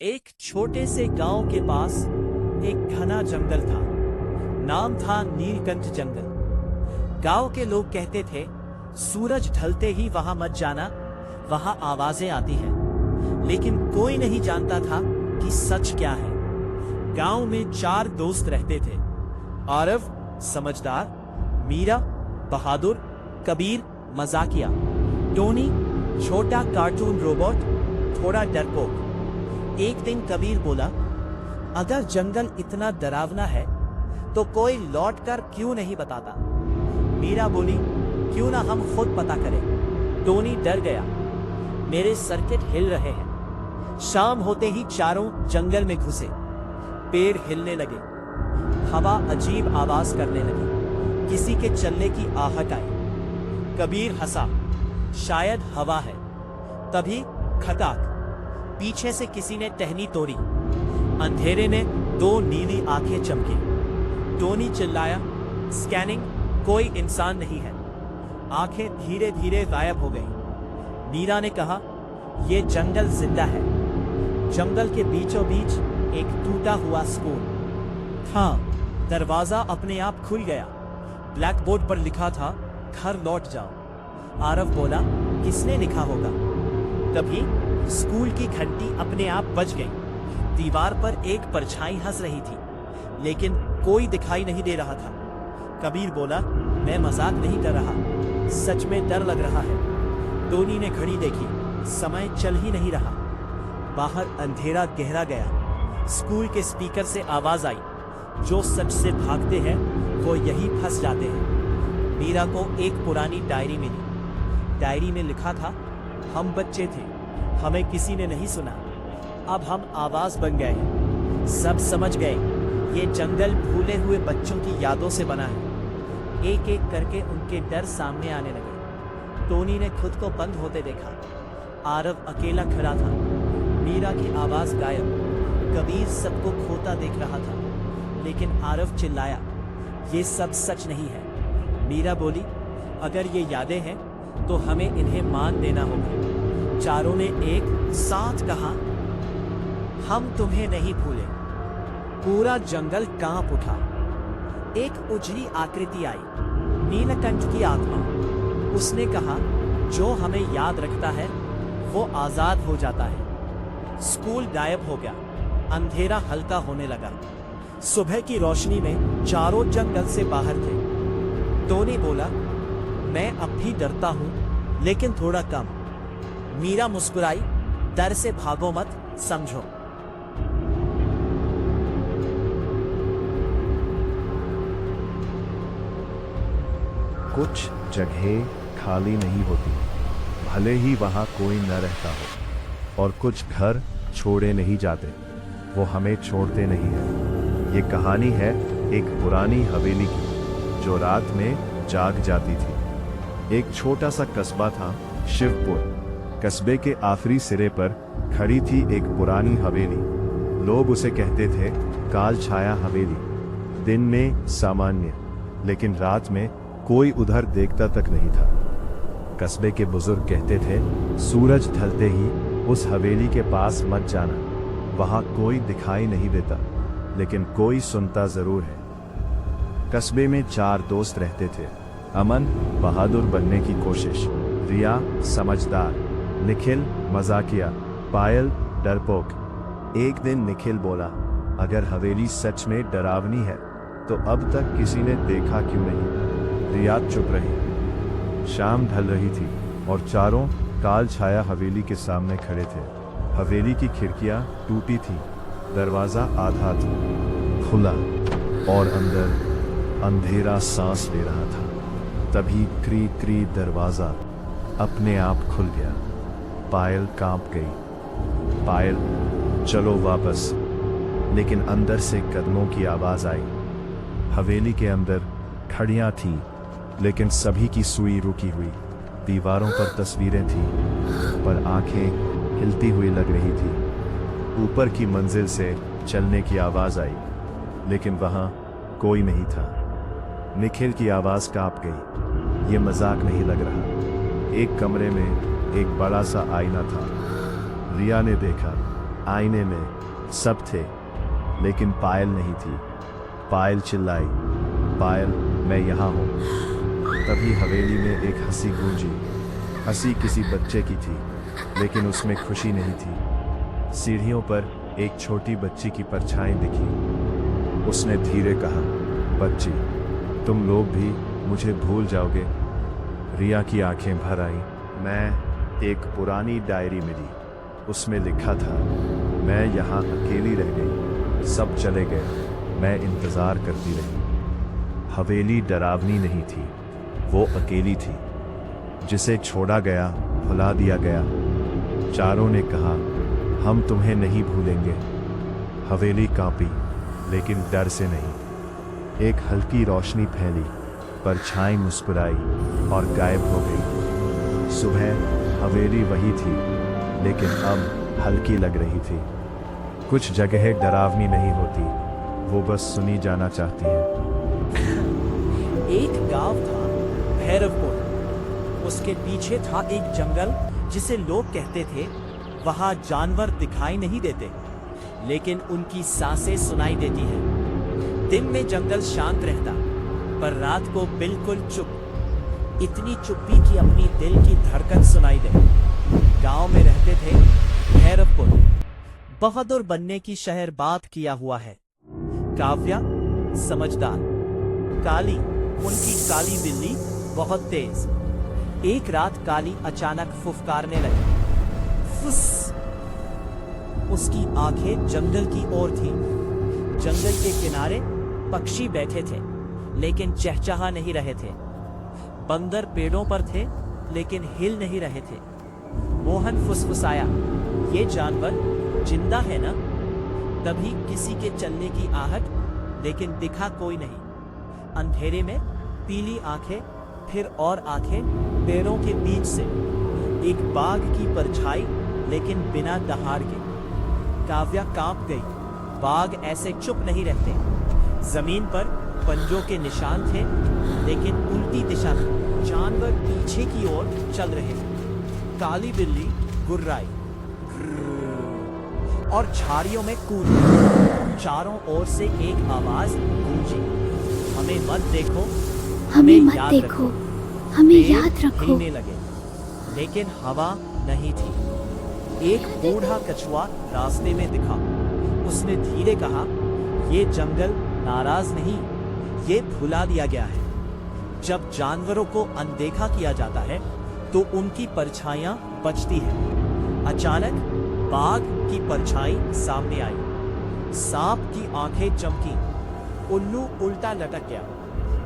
एक छोटे से गांव के पास एक घना जंगल था। नाम था नीलकंठ जंगल। गांव के लोग कहते थे, सूरज ढलते ही वहां मत जाना, वहां आवाजें आती हैं। लेकिन कोई नहीं जानता था कि सच क्या है। गांव में 4 दोस्त रहते थे। आरव समझदार, मीरा बहादुर, कबीर मजाकिया, टोनी छोटा कार्टून रोबोट, थोड़ा डरपोक। एक दिन कबीर बोला, अगर जंगल इतना डरावना है तो कोई लौट कर क्यों नहीं बताता। मीरा बोली, क्यों ना हम खुद पता करें। टोनी डर गया, मेरे सर्किट हिल रहे हैं। शाम होते ही चारों जंगल में घुसे। पेड़ हिलने लगे, हवा अजीब आवाज करने लगी, किसी के चलने की आहट आई। कबीर हंसा, शायद हवा है। तभी खटाक, पीछे से किसी ने टहनी तोड़ी। अंधेरे में 2 नीली आंखें चमकी। टोनी चिल्लाया, स्कैनिंग, कोई इंसान नहीं है। आंखें धीरे धीरे गायब हो गईं। मीरा ने कहा, यह जंगल जिंदा है। जंगल के बीचों बीच एक टूटा हुआ स्कूल था। दरवाजा अपने आप खुल गया। ब्लैक बोर्ड पर लिखा था, घर लौट जाओ। आरव बोला, किसने लिखा होगा। तभी स्कूल की घंटी अपने आप बज गई। दीवार पर एक परछाई हंस रही थी, लेकिन कोई दिखाई नहीं दे रहा था। कबीर बोला, मैं मजाक नहीं कर रहा, सच में डर लग रहा है। टोनी ने घड़ी देखी, समय चल ही नहीं रहा। बाहर अंधेरा गहरा गया। स्कूल के स्पीकर से आवाज आई, जो सच से भागते हैं वो यही फंस जाते हैं। मीरा को एक पुरानी डायरी मिली। डायरी में लिखा था, हम बच्चे थे, हमें किसी ने नहीं सुना, अब हम आवाज बन गए हैं। सब समझ गए, ये जंगल भूले हुए बच्चों की यादों से बना है। एक एक करके उनके डर सामने आने लगे। टोनी ने खुद को बंद होते देखा। आरव अकेला खड़ा था। मीरा की आवाज गायब। कबीर सबको खोता देख रहा था, लेकिन आरव चिल्लाया, ये सब सच नहीं है। मीरा बोली, अगर ये यादें हैं तो हमें इन्हें मान लेना होगा। चारों ने एक साथ कहा, हम तुम्हें नहीं भूले। पूरा जंगल कांप उठा। एक उजली आकृति आई, नीलकंठ की आत्मा। उसने कहा, जो हमें याद रखता है वो आजाद हो जाता है। स्कूल गायब हो गया। अंधेरा हल्का होने लगा। सुबह की रोशनी में चारों जंगल से बाहर थे। टोनी बोला, मैं अब भी डरता हूं, लेकिन थोड़ा कम। मीरा मुस्कुराई, डर से भागो मत, समझो। कुछ जगहें खाली नहीं होती, भले ही वहां कोई न रहता हो, और कुछ घर छोड़े नहीं जाते, वो हमें छोड़ते नहीं है। ये कहानी है एक पुरानी हवेली की, जो रात में जाग जाती थी। एक छोटा सा कस्बा था, शिवपुर। कस्बे के आखिरी सिरे पर खड़ी थी एक पुरानी हवेली। लोग उसे कहते थे, काल छाया हवेली। दिन में सामान्य, लेकिन रात में कोई उधर देखता तक नहीं था। कस्बे के बुजुर्ग कहते थे, सूरज ढलते ही उस हवेली के पास मत जाना, वहां कोई दिखाई नहीं देता, लेकिन कोई सुनता जरूर है। कस्बे में 4 दोस्त रहते थे। अमन बहादुर बनने की कोशिश, रिया समझदार, निखिल मजाकिया, पायल डरपोक। एक दिन निखिल बोला, अगर हवेली सच में डरावनी है तो अब तक किसी ने देखा क्यों नहीं। रिया चुप रही। शाम ढल रही थी और चारों काल छाया हवेली के सामने खड़े थे। हवेली की खिड़कियां टूटी थी, दरवाजा आधा था खुला, और अंदर अंधेरा सांस ले रहा था। तभी क्री क्री दरवाजा अपने आप खुल गया। पायल कांप गई। पायल, चलो वापस। लेकिन अंदर से कदमों की आवाज आई। हवेली के अंदर घड़ियां थी, लेकिन सभी की सुई रुकी हुई। दीवारों पर तस्वीरें थीं, पर आंखें हिलती हुई लग रही थी। ऊपर की मंजिल से चलने की आवाज आई, लेकिन वहां कोई नहीं था। निखिल की आवाज कांप गई, ये मजाक नहीं लग रहा। एक कमरे में एक बड़ा सा आईना था। रिया ने देखा, आईने में सब थे, लेकिन पायल नहीं थी। पायल चिल्लाई, पायल मैं यहाँ हूँ। तभी हवेली में एक हंसी गूंजी। हंसी किसी बच्चे की थी, लेकिन उसमें खुशी नहीं थी। सीढ़ियों पर एक छोटी बच्ची की परछाई दिखी। उसने धीरे कहा, बच्ची, तुम लोग भी मुझे भूल जाओगे? रिया की आंखें भर आई। मैं एक पुरानी डायरी मिली, उसमें लिखा था, मैं यहाँ अकेली रह गई, सब चले गए, मैं इंतज़ार करती रही। हवेली डरावनी नहीं थी, वो अकेली थी। जिसे छोड़ा गया, भुला दिया गया। चारों ने कहा, हम तुम्हें नहीं भूलेंगे। हवेली कांपी, लेकिन डर से नहीं। एक हल्की रोशनी फैली, परछाई मुस्कुराई और गायब हो गई। सुबह हवेली वही थी, लेकिन अब हल्की लग रही थी। कुछ जगहें डरावनी नहीं होती, वो बस सुनी जाना चाहती है। एक गांव था, भैरवपुर। उसके पीछे था एक जंगल जिसे लोग कहते थे वहां जानवर दिखाई नहीं देते, लेकिन उनकी सांसें सुनाई देती हैं। दिन में जंगल शांत रहता, पर रात को बिल्कुल चुप। इतनी चुप्पी कि अपनी दिल की धड़कन सुनाई दे। गांव में रहते थे भैरवपुर। बहादुर बनने की शहर बात किया हुआ है। काव्या समझदार, काली उनकी काली बिल्ली बहुत तेज। एक रात काली अचानक फुफकारने लगी, फुस। उसकी आंखें जंगल की ओर थी। जंगल के किनारे पक्षी बैठे थे, लेकिन चहचहा नहीं रहे थे। बंदर पेड़ों पर थे, लेकिन हिल नहीं रहे थे। मोहन फुसफुसाया, ये जानवर जिंदा है ना? तभी किसी के चलने की आहट, लेकिन दिखा कोई नहीं। अंधेरे में पीली आंखें, फिर और आंखें पेड़ों के बीच से। एक बाघ की परछाई, लेकिन बिना दहाड़ के। काव्या कांप गई। बाघ ऐसे चुप नहीं रहते। जमीन पर पंजों के निशान थे, लेकिन उल्टी दिशा में। जानवर पीछे की ओर चल रहे थे। काली बिल्ली गुर्राई और झाड़ियों में कूद गई। चारों ओर से एक आवाज गूंजी, हमें मत देखो, हमें मत देखो, हमें पेड़ याद रखो। हिलने लगे, लेकिन हवा नहीं थी। एक बूढ़ा कछुआ रास्ते में दिखा। उसने धीरे कहा, ये जंगल नाराज नहीं, ये भुला दिया गया है। जब जानवरों को अनदेखा किया जाता है, तो उनकी परछाइयां बचती हैं। अचानक बाघ की परछाई सामने आई। सांप की आंखें चमकी। उल्लू उल्टा लटक गया,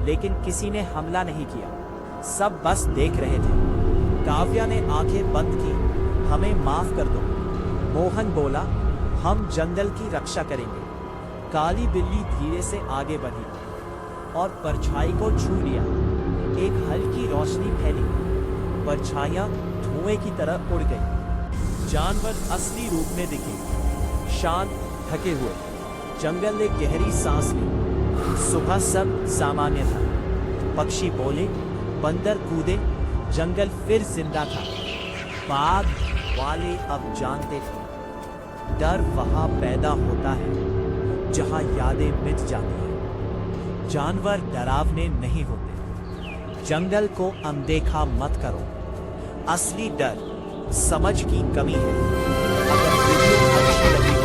लेकिन किसी ने हमला नहीं किया। सब बस देख रहे थे। काव्या ने आंखें बंद की, हमें माफ कर दो। मोहन बोला, हम जंगल की रक्षा करेंगे। काली बिल्ली धीरे से आगे बढ़ी और परछाई को छू लिया। एक हल्की रोशनी फैली, परछाइयां धुएं की तरह उड़ गई। जानवर असली रूप में दिखे, शांत, थके हुए। जंगल ने गहरी सांस ली। सुबह सब सामान्य था। पक्षी बोले, बंदर कूदे, जंगल फिर जिंदा था। बाघ वाले अब जानते थे, डर वहां पैदा होता है जहां यादें मिट जाती हैं। जानवर डरावने नहीं होते। जंगल को अनदेखा मत करो। असली डर समझ की कमी है। अगर वीडियो अच्छी लगी